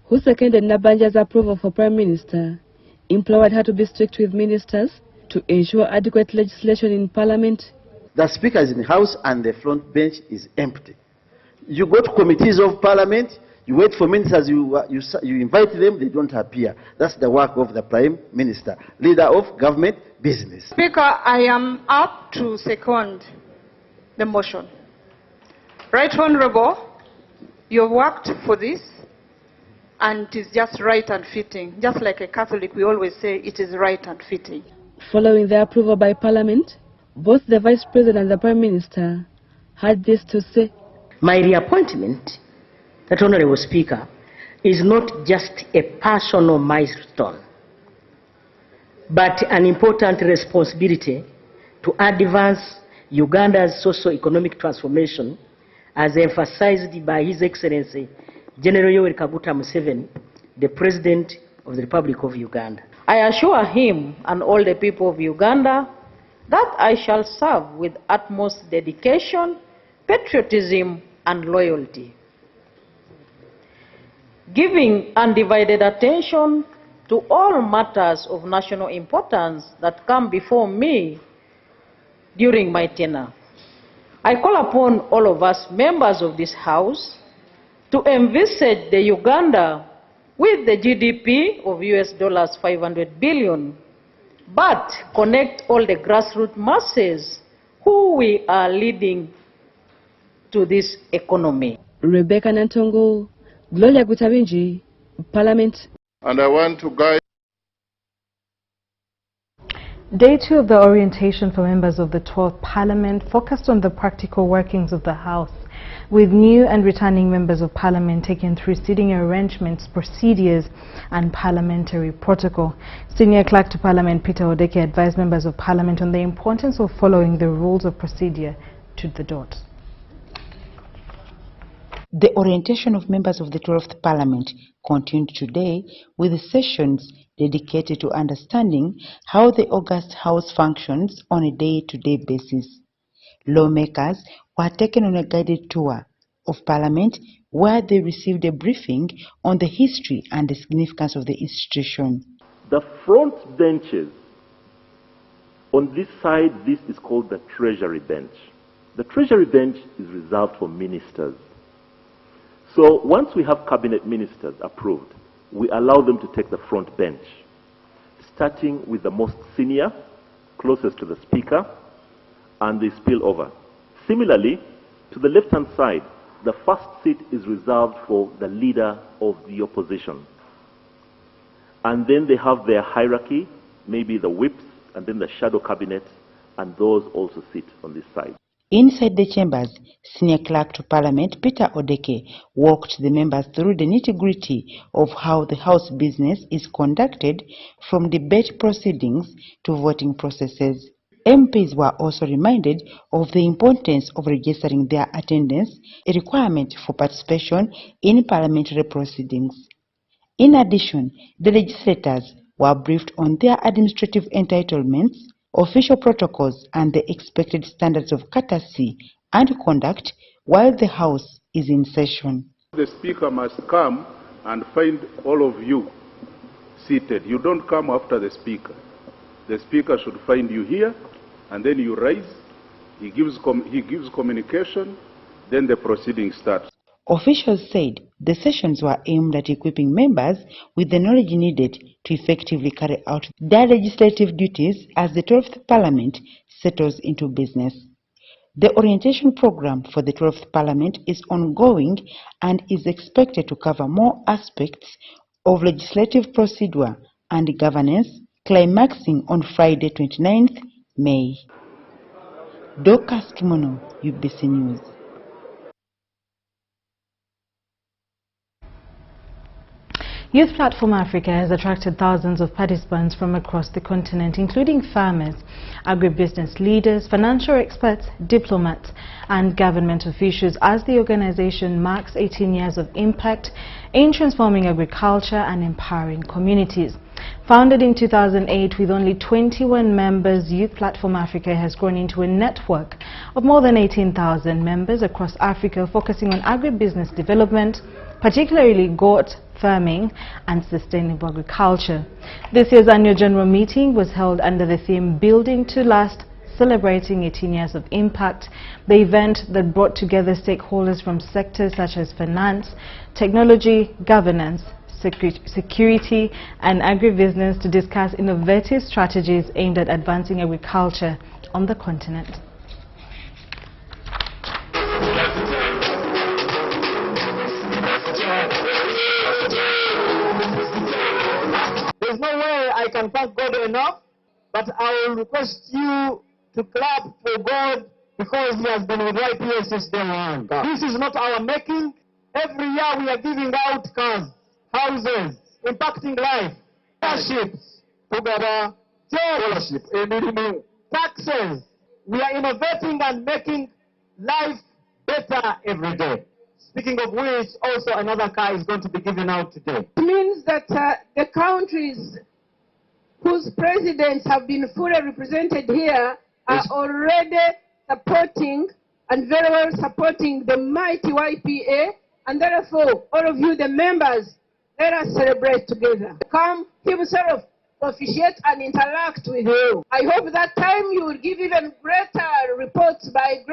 who seconded Nabanja's approval for Prime Minister implored her to be strict with ministers to ensure adequate legislation in Parliament. The Speaker is in the House and the front bench is empty. You go to committees of Parliament, you wait for ministers, you invite them, they don't appear. That's the work of the Prime Minister, leader of government business. Speaker, I am up to second the motion. Right Honourable, you have worked for this, and it is just right and fitting. Just like a Catholic, we always say it is right and fitting. Following the approval by Parliament, both the Vice President and the Prime Minister had this to say. My reappointment, that Honourable Speaker, is not just a personal milestone, but an important responsibility to advance Uganda's socio-economic transformation as emphasized by His Excellency General Yoweri Kaguta Museveni, the President of the Republic of Uganda. I assure him and all the people of Uganda that I shall serve with utmost dedication, patriotism, and loyalty, giving undivided attention to all matters of national importance that come before me during my tenure. I call upon all of us members of this House to envisage the Uganda with the GDP of US $500 billion, but connect all the grassroots masses who we are leading to this economy. Rebecca Nantongo, Gloria Gutabinji, Parliament. And I want to guide Day 2 of the orientation for members of the 12th Parliament focused on the practical workings of the House, with new and returning members of Parliament taken through seating arrangements, procedures and parliamentary protocol. Senior Clerk to Parliament Peter Odeke advised members of Parliament on the importance of following the rules of procedure to the dot. The orientation of members of the 12th Parliament continued today with sessions dedicated to understanding how the august House functions on a day-to-day basis. Lawmakers were taken on a guided tour of Parliament where they received a briefing on the history and the significance of the institution. The front benches, on this side, this is called the Treasury bench. The Treasury bench is reserved for ministers. So once we have cabinet ministers approved, we allow them to take the front bench, starting with the most senior, closest to the speaker, and they spill over. Similarly, to the left-hand side, the first seat is reserved for the leader of the opposition. And then they have their hierarchy, maybe the whips, and then the shadow cabinet, and those also sit on this side. Inside the chambers, Senior Clerk to Parliament Peter Odeke walked the members through the nitty-gritty of how the House business is conducted, from debate proceedings to voting processes. MPs were also reminded of the importance of registering their attendance, a requirement for participation in parliamentary proceedings. In addition, the legislators were briefed on their administrative entitlements, official protocols and the expected standards of courtesy and conduct while the House is in session. The Speaker must come and find all of you seated. You don't come after the Speaker. The Speaker should find you here, and then you rise, he gives communication, then the proceeding starts. Officials said the sessions were aimed at equipping members with the knowledge needed to effectively carry out their legislative duties as the 12th Parliament settles into business. The orientation program for the 12th Parliament is ongoing and is expected to cover more aspects of legislative procedure and governance, climaxing on Friday 29th May. Dorcas Kimono, UBC News. Youth Platform Africa has attracted thousands of participants from across the continent, including farmers, agribusiness leaders, financial experts, diplomats, and government officials, as the organization marks 18 years of impact in transforming agriculture and empowering communities. Founded in 2008 with only 21 members, Youth Platform Africa has grown into a network of more than 18,000 members across Africa, focusing on agribusiness development, particularly goat farming and sustainable agriculture. This year's annual general meeting was held under the theme Building to Last, celebrating 18 years of impact. The event that brought together stakeholders from sectors such as finance, technology, governance, security and agribusiness to discuss innovative strategies aimed at advancing agriculture on the continent. There's no way I can thank God enough, but I will request you to clap for God because He has been with YPA since day one. This is not our making. Every year we are giving out cars, houses, impacting life, scholarships, together, scholarship, taxes. We are innovating and making life better every day. Speaking of which, also another car is going to be given out today. It means that the countries whose presidents have been fully represented here are already supporting and very well supporting the mighty YPA, and therefore, all of you, the members, let us celebrate together. Come himself to officiate and interact with you. I hope that time you will give even greater reports by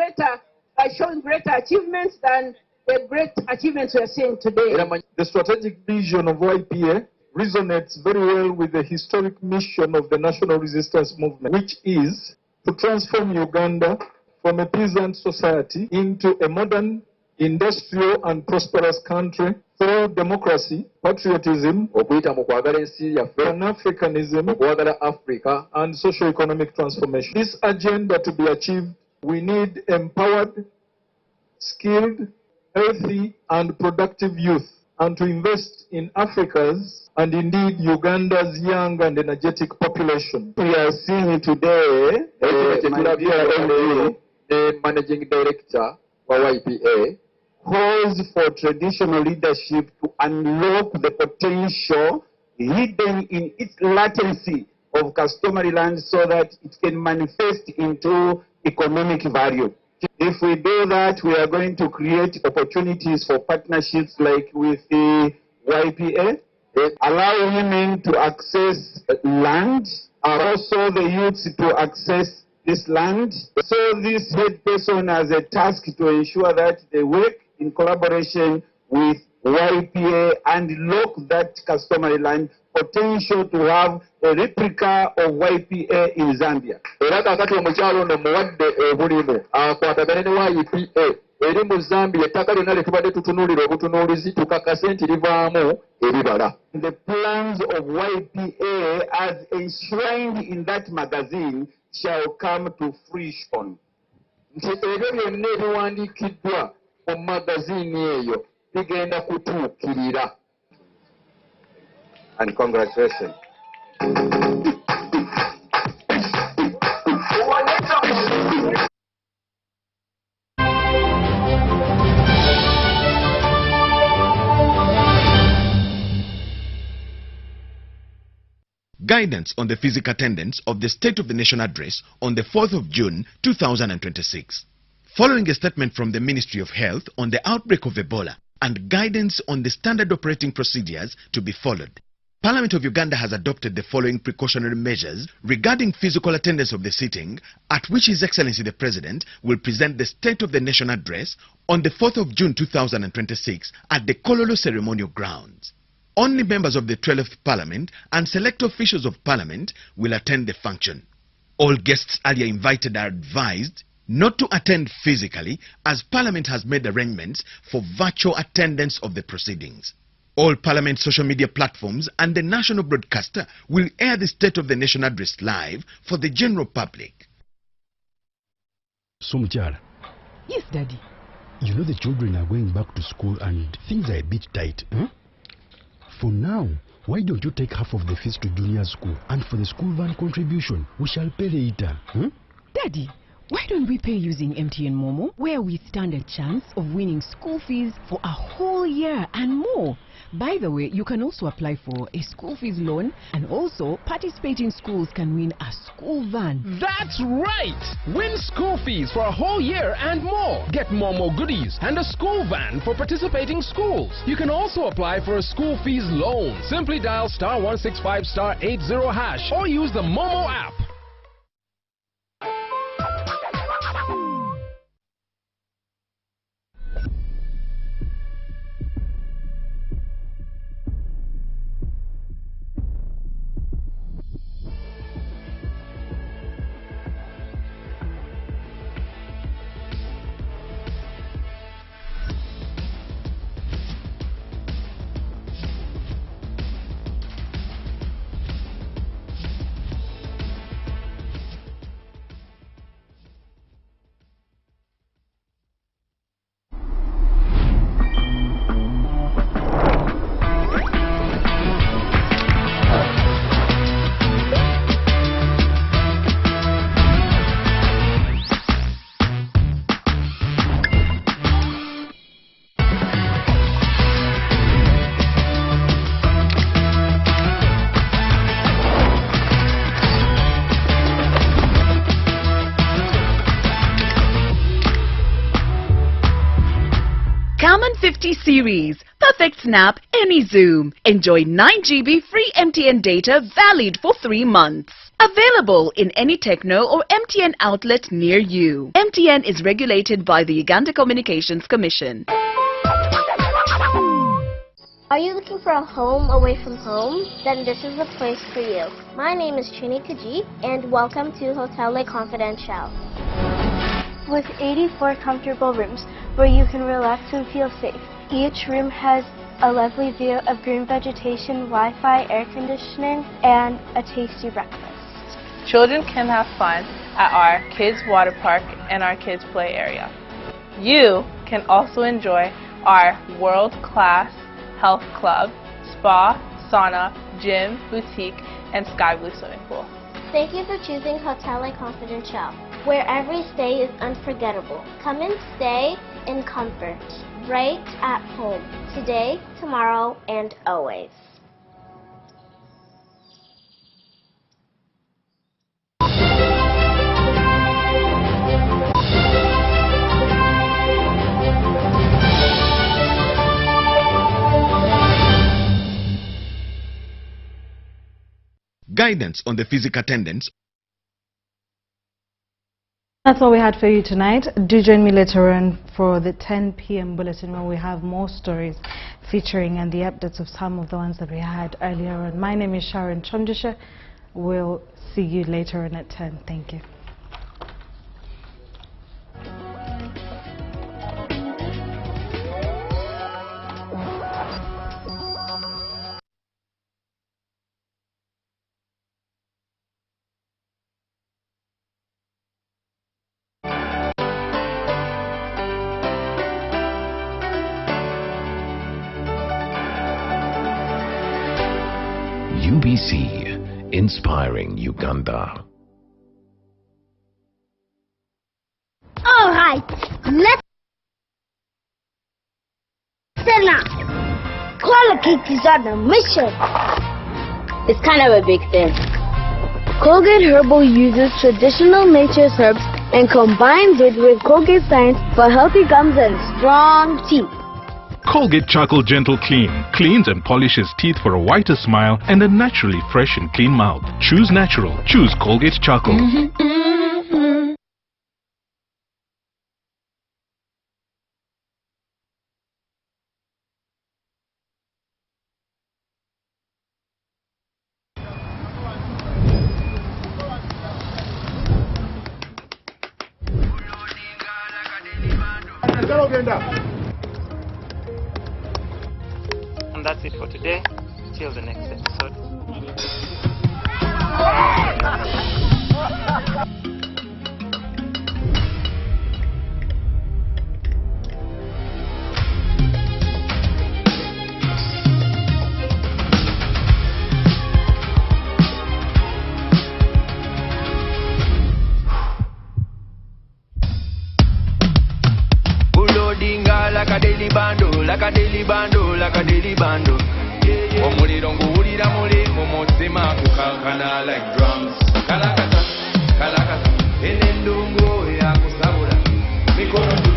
showing greater achievements than the great achievements we are seeing today. The strategic vision of YPA resonates very well with the historic mission of the National Resistance Movement, which is to transform Uganda from a peasant society into a modern, industrial and prosperous country through democracy, patriotism, Pan-Africanism, Africa, and socio-economic transformation. This agenda to be achieved, we need empowered, skilled, healthy, and productive youth, and to invest in Africa's and indeed Uganda's young and energetic population. We are seeing today the Managing Director for YPA calls for traditional leadership to unlock the potential hidden in its latency of customary land so that it can manifest into economic value. If we do that, we are going to create opportunities for partnerships like with the YPA, allow women to access land, and also the youths to access this land. So this head person has a task to ensure that they work in collaboration with YPA and lock that customary land potential to have a replica of YPA in Zambia. eri mu Zambia ettaka lyonna lye tubadde tutunuulira obutunuulizi tukakase nti livaamu ebibala. The plans of YPA as enshrined in that magazine shall come to fruition. Nti ebyo byonna ebiwandiikiddwa mu magazini eyo bigenda kutuukirira. And congratulations. Guidance on the physical attendance of the State of the Nation Address on the 4th of June 2026. Following a statement from the Ministry of Health on the outbreak of Ebola and guidance on the standard operating procedures to be followed, Parliament of Uganda has adopted the following precautionary measures regarding physical attendance of the sitting at which His Excellency the President will present the State of the Nation Address on the 4th of June 2026 at the Kololo Ceremonial Grounds. Only members of the 12th Parliament and select officials of Parliament will attend the function. All guests earlier invited are advised not to attend physically as Parliament has made arrangements for virtual attendance of the proceedings. All Parliament social media platforms and the national broadcaster will air the State of the Nation Address live for the general public. So, Muchara. Yes, Daddy. You know the children are going back to school and things are a bit tight, huh? For now, why don't you take half of the fees to junior school, and for the school van contribution, we shall pay later, huh? Daddy, why don't we pay using MTN Momo, where we stand a chance of winning school fees for a whole year and more? By the way, you can also apply for a school fees loan, and also participating schools can win a school van. That's right! Win school fees for a whole year and more. Get Momo goodies and a school van for participating schools. You can also apply for a school fees loan. Simply dial *165*80# or use the Momo app. Common 50 series. Perfect snap, any zoom. Enjoy 9 GB free MTN data valid for 3 months. Available in any Techno or MTN outlet near you. MTN is regulated by the Uganda Communications Commission. Are you looking for a home away from home? Then this is the place for you. My name is Chini Kaji, and welcome to Hotel Le Confidential. with 84 comfortable rooms where you can relax and feel safe. Each room has a lovely view of green vegetation, Wi-Fi, air conditioning, and a tasty breakfast. Children can have fun at our kids' water park and our kids' play area. You can also enjoy our world-class health club, spa, sauna, gym, boutique, and sky blue swimming pool. Thank you for choosing Hotel Le Confidential, where every stay is unforgettable. Come and stay in comfort, right at home, today, tomorrow, and always. Guidance on the physical attendance. That's all we had for you tonight. Do join me later on for the 10 p.m. bulletin where we have more stories featuring and the updates of some of the ones that we had earlier on. My name is Sharon Kyomugisha. We'll see you later on at 10. Thank you. UBC, inspiring Uganda. All right, let's now. Colgate is on a mission. It's kind of a big thing. Colgate Herbal uses traditional nature's herbs and combines it with Colgate science for healthy gums and strong teeth. Colgate Charcoal Gentle Clean cleans and polishes teeth for a whiter smile and a naturally fresh and clean mouth. Choose natural. Choose Colgate Charcoal. And that's it for today. Till the next episode. Like a daily bando, like a daily bando, like a daily bando. Omuliro nguwulira muli mu mutima kukankana like drums. Kalakata, kalakata, enendungu ya kusabula. Mikono